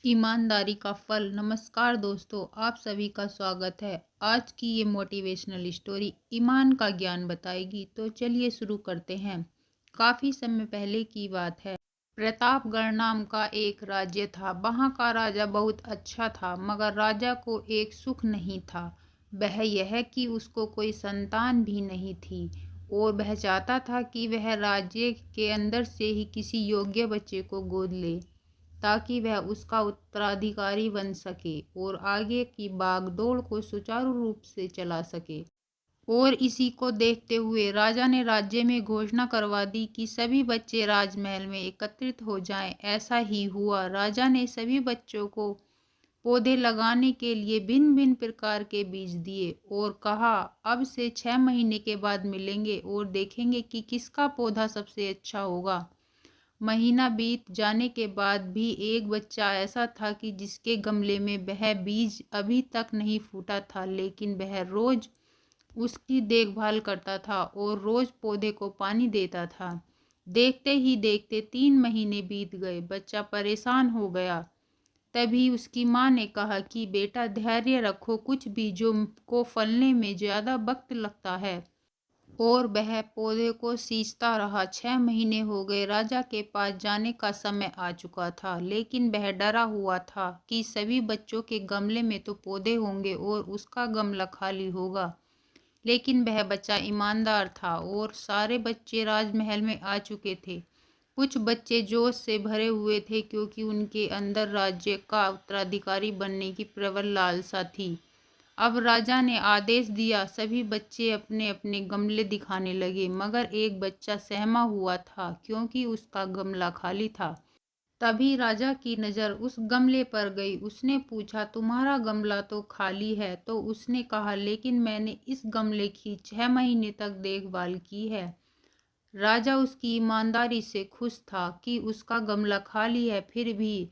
ईमानदारी का फल। नमस्कार दोस्तों, आप सभी का स्वागत है। आज की ये मोटिवेशनल स्टोरी ईमान का ज्ञान बताएगी। तो चलिए शुरू करते हैं। काफ़ी समय पहले की बात है। प्रतापगढ़ नाम का एक राज्य था। वहाँ का राजा बहुत अच्छा था, मगर राजा को एक सुख नहीं था। वह यह कि उसको कोई संतान भी नहीं थी और वह चाहता था कि वह राज्य के अंदर से ही किसी योग्य बच्चे को गोद ले ताकि वह उसका उत्तराधिकारी बन सके और आगे की बागडोर को सुचारू रूप से चला सके। और इसी को देखते हुए राजा ने राज्य में घोषणा करवा दी कि सभी बच्चे राजमहल में एकत्रित हो जाएं। ऐसा ही हुआ। राजा ने सभी बच्चों को पौधे लगाने के लिए भिन्न भिन्न प्रकार के बीज दिए और कहा, अब से 6 महीने के बाद मिलेंगे और देखेंगे कि किसका पौधा सबसे अच्छा होगा। महीना बीत जाने के बाद भी एक बच्चा ऐसा था कि जिसके गमले में वह बीज अभी तक नहीं फूटा था, लेकिन वह रोज उसकी देखभाल करता था और रोज पौधे को पानी देता था। देखते ही देखते 3 महीने बीत गए। बच्चा परेशान हो गया। तभी उसकी माँ ने कहा कि बेटा धैर्य रखो, कुछ बीजों को फलने में ज़्यादा वक्त लगता है। और वह पौधे को सींचता रहा। 6 महीने हो गए। राजा के पास जाने का समय आ चुका था, लेकिन वह डरा हुआ था कि सभी बच्चों के गमले में तो पौधे होंगे और उसका गमला खाली होगा। लेकिन वह बच्चा ईमानदार था और सारे बच्चे राजमहल में आ चुके थे। कुछ बच्चे जोश से भरे हुए थे क्योंकि उनके अंदर राज्य का उत्तराधिकारी बनने की प्रबल लालसा थी। अब राजा ने आदेश दिया। सभी बच्चे अपने अपने गमले दिखाने लगे, मगर एक बच्चा सहमा हुआ था क्योंकि उसका गमला खाली था। तभी राजा की नज़र उस गमले पर गई। उसने पूछा, तुम्हारा गमला तो खाली है। तो उसने कहा, लेकिन मैंने इस गमले की 6 महीने तक देखभाल की है। राजा उसकी ईमानदारी से खुश था कि उसका गमला खाली है, फिर भी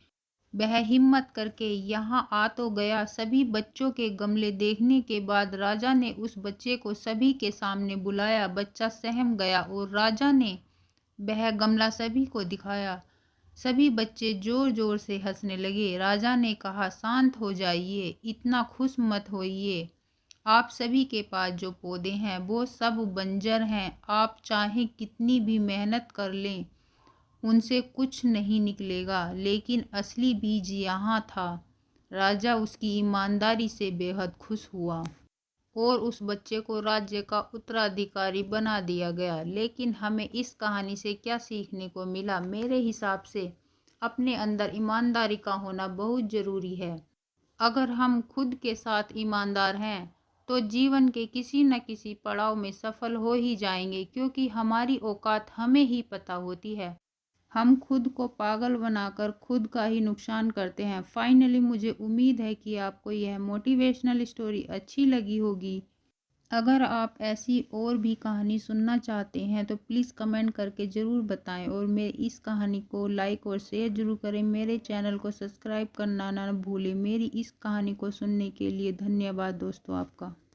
वह हिम्मत करके यहाँ आ तो गया। सभी बच्चों के गमले देखने के बाद राजा ने उस बच्चे को सभी के सामने बुलाया। बच्चा सहम गया और राजा ने वह गमला सभी को दिखाया। सभी बच्चे जोर जोर से हंसने लगे। राजा ने कहा, शांत हो जाइए, इतना खुश मत होइए। आप सभी के पास जो पौधे हैं वो सब बंजर हैं। आप चाहे कितनी भी मेहनत कर लें, उनसे कुछ नहीं निकलेगा, लेकिन असली बीज यहाँ था। राजा उसकी ईमानदारी से बेहद खुश हुआ और उस बच्चे को राज्य का उत्तराधिकारी बना दिया गया। लेकिन हमें इस कहानी से क्या सीखने को मिला? मेरे हिसाब से अपने अंदर ईमानदारी का होना बहुत ज़रूरी है। अगर हम खुद के साथ ईमानदार हैं तो जीवन के किसी न किसी पड़ाव में सफल हो ही जाएंगे, क्योंकि हमारी औकात हमें ही पता होती है। हम खुद को पागल बनाकर खुद का ही नुकसान करते हैं। फाइनली मुझे उम्मीद है कि आपको यह मोटिवेशनल स्टोरी अच्छी लगी होगी। अगर आप ऐसी और भी कहानी सुनना चाहते हैं तो प्लीज़ कमेंट करके ज़रूर बताएं और मेरी इस कहानी को लाइक और शेयर ज़रूर करें। मेरे चैनल को सब्सक्राइब करना ना भूलें। मेरी इस कहानी को सुनने के लिए धन्यवाद दोस्तों आपका।